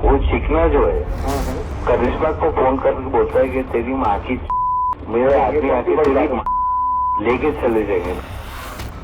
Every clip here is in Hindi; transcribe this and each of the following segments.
वो चिकना जो है करिश्मा को फोन करके बोलता है कि तेरी माँ की मेरे आदमी आके तेरी लेके चले जाएंगे।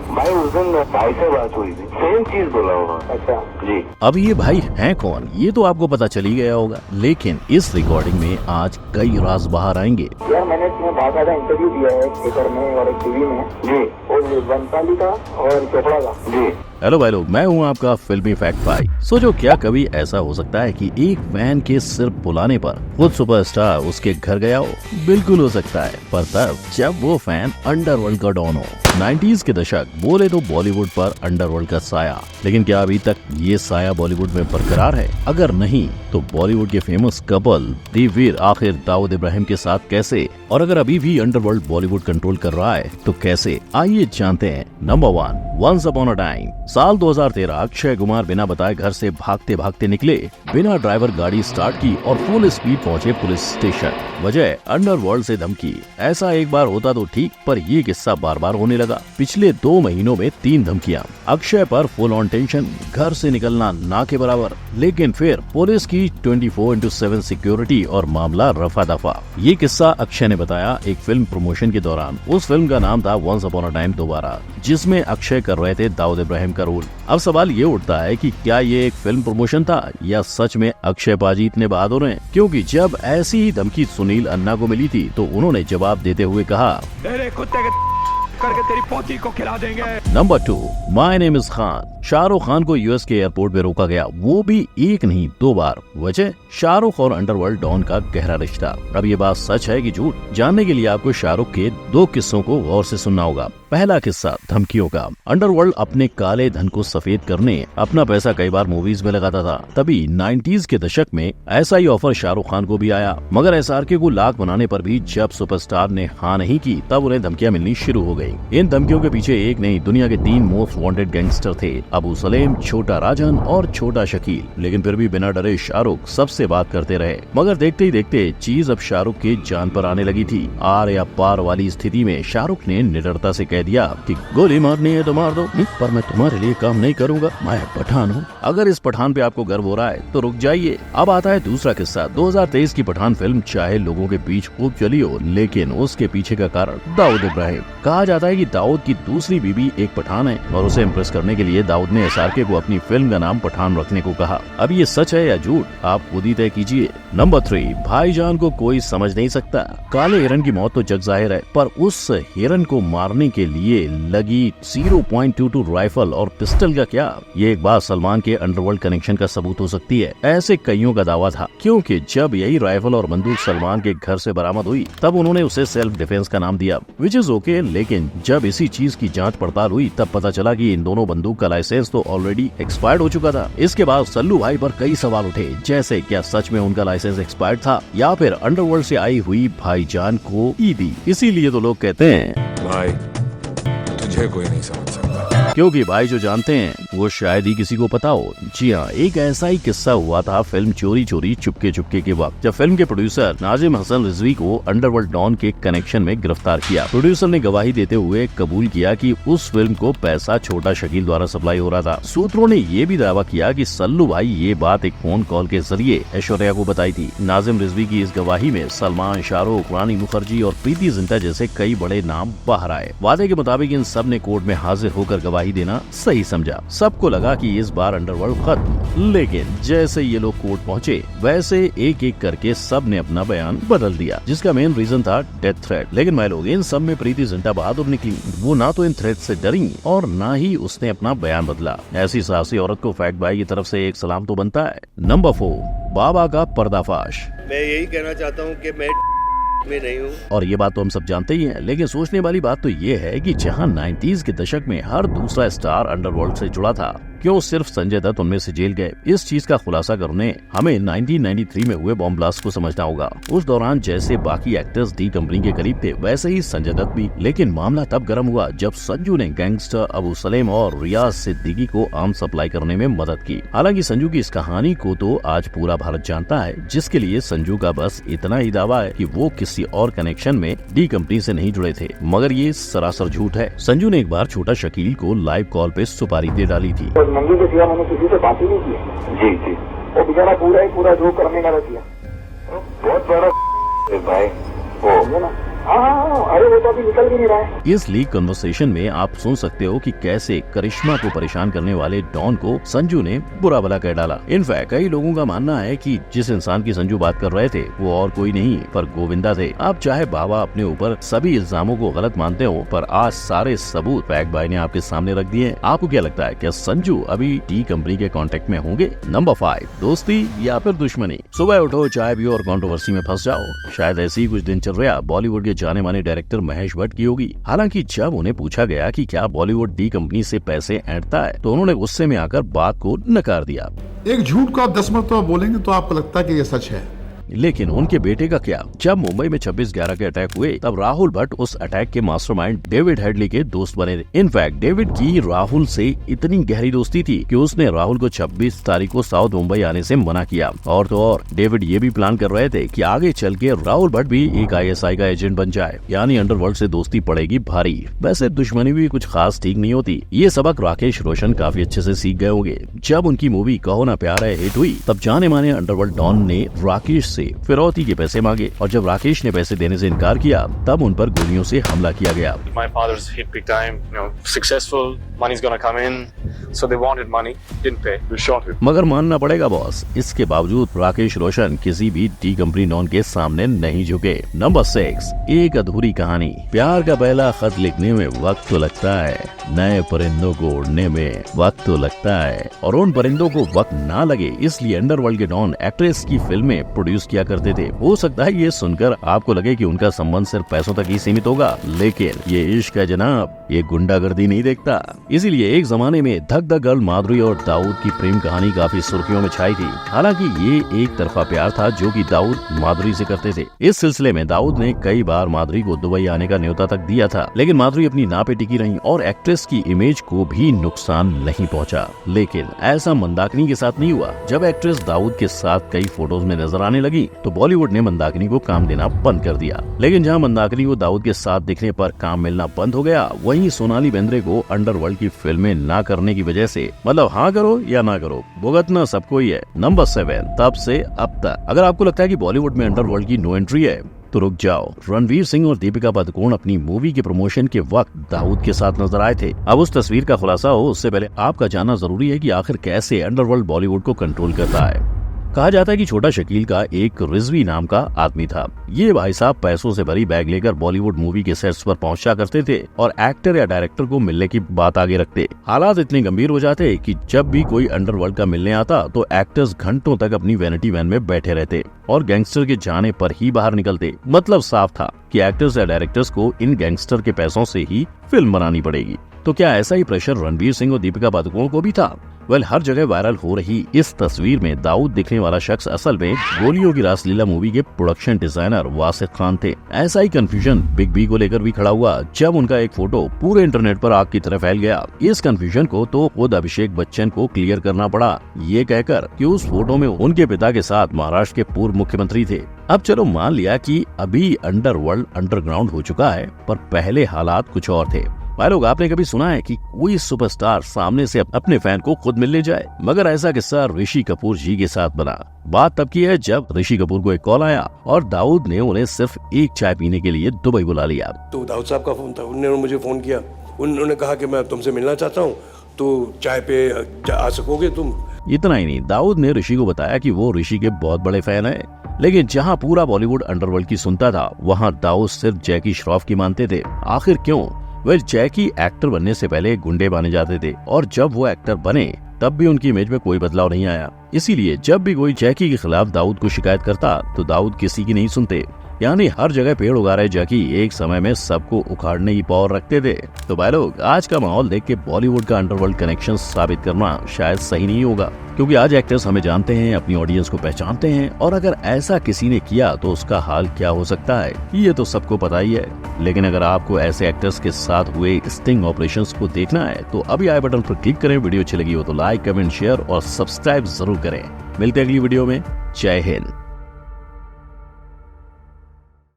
भाई उस दिन भाई से बात हुई थी, सेम चीज बोला उन्होंने। अच्छा जी। अब ये भाई हैं कौन, ये तो आपको पता चल ही गया होगा, लेकिन इस रिकॉर्डिंग में आज कई राज बाहर आएंगे। यार मैंने इसमें बहुत ज्यादा इंटरव्यू दिया है, एक पेपर में और एक टीवी में जी, और बंसाली का और चोपड़ा का जी। हेलो भाई लोग, मैं हूँ आपका फिल्मी फैक्ट भाई। सोचो क्या कभी ऐसा हो सकता है कि एक फैन के सिर्फ बुलाने पर खुद सुपरस्टार उसके घर गया हो? बिल्कुल हो सकता है, पर तब जब वो फैन अंडरवर्ल्ड का डॉन हो। 90s के दशक बोले तो बॉलीवुड पर अंडरवर्ल्ड का साया, लेकिन क्या अभी तक ये साया बॉलीवुड में बरकरार है? अगर नहीं तो बॉलीवुड के फेमस कपल दीपवीर आखिर दाऊद इब्राहिम के साथ कैसे, और अगर अभी भी अंडरवर्ल्ड बॉलीवुड कंट्रोल कर रहा है तो कैसे? आइए जानते हैं। Number 1, once upon a time. साल 2013 अक्षय कुमार बिना बताए घर से भागते भागते निकले, बिना ड्राइवर गाड़ी स्टार्ट की और फुल स्पीड पहुंचे पुलिस स्टेशन। वजह अंडरवर्ल्ड से धमकी। ऐसा एक बार होता तो ठीक, पर ये किस्सा बार बार होने लगा। पिछले 2 महीनों में 3 धमकियां। अक्षय पर फुल ऑन टेंशन, घर से निकलना ना के बराबर। लेकिन फिर पुलिस की 24/7 सिक्योरिटी और मामला रफा दफा। ये किस्सा अक्षय ने बताया एक फिल्म प्रमोशन के दौरान। उस फिल्म का नाम था वंस अपॉन अ टाइम दोबारा, जिसमें अक्षय कर रहे थे दाऊद इब्राहिम का रोल। अब सवाल ये उठता है कि क्या ये एक फिल्म प्रमोशन था या सच में अक्षय पाजी इतने बहादुर हैं? क्योंकि जब ऐसी ही धमकी सुनील अन्ना को मिली थी तो उन्होंने जवाब देते हुए कहा, तेरे कुत्ते के करके तेरी पोती को खिला देंगे। Number 2, my name is Khan. Shahrukh Khan को यूएस के एयरपोर्ट में रोका गया, वो भी एक नहीं 2 बार। वजह शाहरुख और अंडरवर्ल्ड डॉन का गहरा रिश्ता। अब ये बात सच है कि झूठ, जानने के लिए आपको शाहरुख के 2 किस्सों को गौर से सुनना होगा। पहला किस्सा धमकियों का। अंडरवर्ल्ड अपने काले धन को सफेद करने अपना पैसा कई बार मूवीज में लगाता था। तभी 90s के दशक में ऐसा ही ऑफर शाहरुख खान को भी आया, मगर एसआरके को लाख बनाने पर भी जब सुपरस्टार ने हाँ नहीं की तब उन्हें धमकियां मिलनी शुरू हो गयी। इन धमकियों के पीछे एक नहीं दुनिया के 3 मोस्ट वांटेड गैंगस्टर थे, अबू सलेम, छोटा राजन और छोटा शकील। लेकिन फिर भी बिना डरे शाहरुख सबसे बात करते रहे। मगर देखते ही देखते चीज अब शाहरुख के जान पर आने लगी थी। आर या पार वाली स्थिति में शाहरुख ने निडरता से कह दिया कि गोली मारनी है तो मार दो, पर मैं तुम्हारे लिए काम नहीं करूंगा, मैं पठान हूँ। अगर इस पठान पे आपको गर्व हो रहा है तो रुक जाइए। अब आता है दूसरा किस्सा। 2023 की पठान फिल्म चाहे लोगों के बीच खूब चली हो, लेकिन उसके पीछे का कारण दाऊद इब्राहिम। कहा जाता है कि दाऊद की दूसरी बीवी एक पठान है और उसे इम्प्रेस करने के लिए दाऊद ने एसआरके को अपनी फिल्म का नाम पठान रखने को कहा। अब ये सच है या झूठ, आप खुद ही तय कीजिए। नंबर 3, भाईजान को कोई समझ नहीं सकता। काले हिरन की मौत तो जग जाहिर है, पर उस हिरन को मारने के लिए लगी 0.22 राइफल और पिस्टल का क्या? ये एक बार सलमान के अंडरवर्ल्ड कनेक्शन का सबूत हो सकती है, ऐसे कईयों का दावा था। क्योंकि जब यही राइफल और बंदूक सलमान के घर से बरामद हुई तब उन्होंने उसे सेल्फ डिफेंस का नाम दिया, विच इज ओके। लेकिन जब इसी चीज की जांच पड़ताल हुई तब पता चला कि इन दोनों बंदूक का लाइसेंस तो ऑलरेडी एक्सपायर्ड हो चुका था। इसके बाद सल्लू भाई पर कई सवाल उठे, जैसे क्या सच में उनका लाइसेंस एक्सपायर्ड था या फिर अंडरवर्ल्ड से आई हुई भाईजान को ईदी। इसीलिए तो लोग कहते हैं भाई तुझे कोई नहीं समझ सकता, क्योंकि भाई जो जानते हैं वो शायद ही किसी को पता हो। जी हाँ, एक ऐसा ही किस्सा हुआ था फिल्म चोरी चोरी चुपके चुपके के वक्त, जब फिल्म के प्रोड्यूसर नाजिम हसन रिजवी को अंडरवर्ल्ड डॉन के कनेक्शन में गिरफ्तार किया। प्रोड्यूसर ने गवाही देते हुए कबूल किया कि उस फिल्म को पैसा छोटा शकील द्वारा सप्लाई हो रहा था। सूत्रों ने ये भी दावा किया कि सल्लू भाई ये बात एक फोन कॉल के जरिए ऐश्वर्या को बताई थी। नाजिम रिजवी की इस गवाही में सलमान, शाहरुख, रानी मुखर्जी और प्रीति जिंटा जैसे कई बड़े नाम बाहर आए। वादे के मुताबिक इन सब ने कोर्ट में हाजिर होकर गवाही देना सही समझा। सबको लगा कि इस बार अंडरवर्ल्ड खत्म, लेकिन जैसे ये लोग कोर्ट पहुंचे वैसे एक एक करके सब ने अपना बयान बदल दिया, जिसका मेन रीजन था डेथ थ्रेट। लेकिन भाई लोग, इन सब में प्रीति जिंटा बहादुर निकली। वो ना तो इन थ्रेट से डरी और ना ही उसने अपना बयान बदला। ऐसी साहसी औरत को फैक्ट भाई की तरफ से एक सलाम तो बनता है। नंबर 4, बाबा का पर्दाफाश। मैं यही कहना चाहता हूँ कि मैं में नहीं हूँ। और ये बात तो हम सब जानते ही हैं, लेकिन सोचने वाली बात तो ये है कि जहां 90s के दशक में हर दूसरा स्टार अंडरवर्ल्ड से जुड़ा था, क्यों सिर्फ संजय दत्त उनमें से जेल गए? इस चीज का खुलासा करने हमें 1993 में हुए बॉम्ब ब्लास्ट को समझना होगा। उस दौरान जैसे बाकी एक्टर्स डी कंपनी के करीब थे, वैसे ही संजय दत्त भी। लेकिन मामला तब गर्म हुआ जब संजू ने गैंगस्टर अबू सलेम और रियाज सिद्दीकी को आर्म्स सप्लाई करने में मदद की। हालांकि संजू की इस कहानी को तो आज पूरा भारत जानता है, जिसके लिए संजू का बस इतना ही दावा है कि वो किसी और कनेक्शन में डी कंपनी से नहीं जुड़े थे, मगर ये सरासर झूठ है। संजू ने एक बार छोटा शकील को लाइव कॉल पे सुपारी दे डाली थी। मंगी के सिवा मैंने किसी से बात ही नहीं की। जी जी। वो बेचारा पूरा ही पूरा जो करने का किया। बहुत बड़ा है भाई वो। समझे ना? हाँ, अरे वो तो अभी निकल भी नहीं रहा है। इस लीक कन्वर्सेशन में आप सुन सकते हो कि कैसे करिश्मा को परेशान करने वाले डॉन को संजू ने बुरा भला कह डाला। इनफैक्ट कई लोगों का मानना है कि जिस इंसान की संजू बात कर रहे थे वो और कोई नहीं पर गोविंदा थे। आप चाहे बाबा अपने ऊपर सभी इल्जामों को गलत मानते हो, पर आज सारे सबूत फैक्ट भाई ने आपके सामने रख दिए। आपको क्या लगता है, क्या संजू अभी टी कंपनी के कांटेक्ट में होंगे? नंबर 5, दोस्ती या फिर दुश्मनी। सुबह उठो, चाय पियो और कंट्रोवर्सी में फंस जाओ। शायद ऐसे ही कुछ दिनचर्या बॉलीवुड के जाने माने डायरेक्टर महेश भट्ट की होगी। हालांकि जब उन्हें पूछा गया कि क्या बॉलीवुड डी कंपनी से पैसे ऐंठता है तो उन्होंने गुस्से में आकर बात को नकार दिया। एक झूठ को आप 10 मरतबा बोलेंगे तो आपको लगता है कि ये सच है। लेकिन उनके बेटे का क्या? जब मुंबई में 26/11 के अटैक हुए तब राहुल भट्ट उस अटैक के मास्टरमाइंड डेविड हेडली के दोस्त बने थे। इनफैक्ट डेविड की राहुल से इतनी गहरी दोस्ती थी कि उसने राहुल को 26 तारीख को साउथ मुंबई आने से मना किया। और तो और डेविड ये भी प्लान कर रहे थे कि आगे चल के राहुल भट्ट भी एक ISI का एजेंट बन जाए, यानी अंडरवर्ल्ड से दोस्ती पड़ेगी भारी। वैसे दुश्मनी भी कुछ खास ठीक नहीं होती। ये सबक राकेश रोशन काफी अच्छे से सीख गए होंगे। जब उनकी मूवी कहो ना प्यार है हिट हुई तब जाने माने अंडरवर्ल्ड डॉन ने राकेश से फिरौती के पैसे मांगे और जब राकेश ने पैसे देने से इनकार किया तब उन पर गोलियों से हमला किया गया। My father's hit big time, successful, money's gonna come in, so they wanted money, didn't pay, we shot him. मगर मानना पड़ेगा बॉस, इसके बावजूद राकेश रोशन किसी भी टी कंपनी डॉन के सामने नहीं झुके। नंबर 6, एक अधूरी कहानी। प्यार का पहला खत लिखने में वक्त तो लगता है, नए परिंदों को उड़ने में वक्त तो लगता है, और उन परिंदों को वक्त ना लगे इसलिए अंडरवर्ल्ड के डॉन एक्ट्रेस की फिल्में प्रोड्यूस किया करते थे। हो सकता है ये सुनकर आपको लगे कि उनका संबंध सिर्फ पैसों तक ही सीमित होगा, लेकिन ये इश्क है जनाब, ये गुंडागर्दी नहीं देखता। इसीलिए एक जमाने में धक धक गर्ल माधुरी और दाऊद की प्रेम कहानी काफी सुर्खियों में छाई थी। हालांकि ये एक तरफा प्यार था जो कि दाऊद माधुरी से करते थे। इस सिलसिले में दाऊद ने कई बार माधुरी को दुबई आने का न्योता तक दिया था, लेकिन माधुरी अपनी नाव पे टिकी रही और एक्ट्रेस की इमेज को भी नुकसान नहीं पहुंचा। लेकिन ऐसा मंदाकिनी के साथ नहीं हुआ। जब एक्ट्रेस दाऊद के साथ कई फोटोज में नजर आने लगी तो बॉलीवुड ने मंदाकिनी को काम देना बंद कर दिया। लेकिन जहां मंदाकिनी को दाऊद के साथ दिखने पर काम मिलना बंद हो गया, वहीं सोनाली बेंद्रे को अंडरवर्ल्ड की फिल्में ना करने की वजह से, मतलब हाँ करो या ना करो, भुगतना सबको ही है। नंबर 7, तब से अब तक। अगर आपको लगता है कि बॉलीवुड में अंडरवर्ल्ड की नो एंट्री है तो रुक जाओ। रणवीर सिंह और दीपिका पादुकोण अपनी मूवी के प्रमोशन के वक्त दाऊद के साथ नजर आए थे। अब उस तस्वीर का खुलासा हो उससे पहले आपका जानना जरूरी है कि आखिर कैसे अंडरवर्ल्ड बॉलीवुड को कंट्रोल करता है। कहा जाता है कि छोटा शकील का एक रिजवी नाम का आदमी था। ये भाई साहब पैसों से भरी बैग लेकर बॉलीवुड मूवी के सेट्स पर पहुंचा करते थे और एक्टर या डायरेक्टर को मिलने की बात आगे रखते। हालात इतने गंभीर हो जाते कि जब भी कोई अंडरवर्ल्ड का मिलने आता तो एक्टर्स घंटों तक अपनी वैनिटी वैन में बैठे रहते और गैंगस्टर के जाने पर ही बाहर निकलते। मतलब साफ था कि एक्टर्स या डायरेक्टर्स को इन गैंगस्टर के पैसों से ही फिल्म बनानी पड़ेगी। तो क्या ऐसा ही प्रेशर रणवीर सिंह और दीपिका पादुकोण को भी था? हर जगह वायरल हो रही इस तस्वीर में दाऊद दिखने वाला शख्स असल में गोलियों की रासलीला मूवी के प्रोडक्शन डिजाइनर वासिक खान थे। ऐसा ही कंफ्यूजन बिग बी को लेकर भी खड़ा हुआ जब उनका एक फोटो पूरे इंटरनेट पर आग की तरह फैल गया। इस कंफ्यूजन को तो खुद अभिषेक बच्चन को क्लियर करना पड़ा, ये कहकर कि उस फोटो में उनके पिता के साथ महाराष्ट्र के पूर्व मुख्यमंत्री थे। अब चलो मान लिया कि अभी अंडरवर्ल्ड अंडरग्राउंड हो चुका है, पर पहले हालात कुछ और थे। भाई लोग, आपने कभी सुना है कि कोई सुपरस्टार सामने से अपने फैन को खुद मिलने जाए? मगर ऐसा किस्सा ऋषि कपूर जी के साथ बना। बात तब की है जब ऋषि कपूर को एक कॉल आया और दाऊद ने उन्हें सिर्फ एक चाय पीने के लिए दुबई बुला लिया। तो दाऊद साहब का फोन था, उन्होंने मुझे फोन किया, उन्होंने कहा कि मैं तुमसे मिलना चाहता हूँ, तो चाय पे आ सकोगे तुम? इतना ही नहीं, दाऊद ने ऋषि को बताया कि वो ऋषि के बहुत बड़े फैन है। लेकिन जहाँ पूरा बॉलीवुड अंडरवर्ल्ड की सुनता था, वहाँ दाऊद सिर्फ जैकी श्रॉफ की मानते थे। आखिर क्यों? जैकी एक्टर बनने से पहले गुंडे माने जाते थे और जब वो एक्टर बने तब भी उनकी इमेज में कोई बदलाव नहीं आया। इसीलिए जब भी कोई जैकी के खिलाफ दाऊद को शिकायत करता तो दाऊद किसी की नहीं सुनते। यानी हर जगह पेड़ उगा रहे जैकी एक समय में सबको उखाड़ने की पावर रखते थे। तो भाई लोग, आज का माहौल देख के बॉलीवुड का अंडरवर्ल्ड कनेक्शन साबित करना शायद सही नहीं होगा, क्योंकि आज एक्टर्स हमें जानते हैं, अपनी ऑडियंस को पहचानते हैं, और अगर ऐसा किसी ने किया तो उसका हाल क्या हो सकता है ये तो सबको पता ही है। लेकिन अगर आपको ऐसे एक्टर्स के साथ हुए स्टिंग ऑपरेशंस को देखना है तो अभी आई बटन पर क्लिक करें। वीडियो अच्छी लगी हो तो लाइक, कमेंट, शेयर और सब्सक्राइब जरूर करें। मिलते हैं अगली वीडियो में। जय हिंद।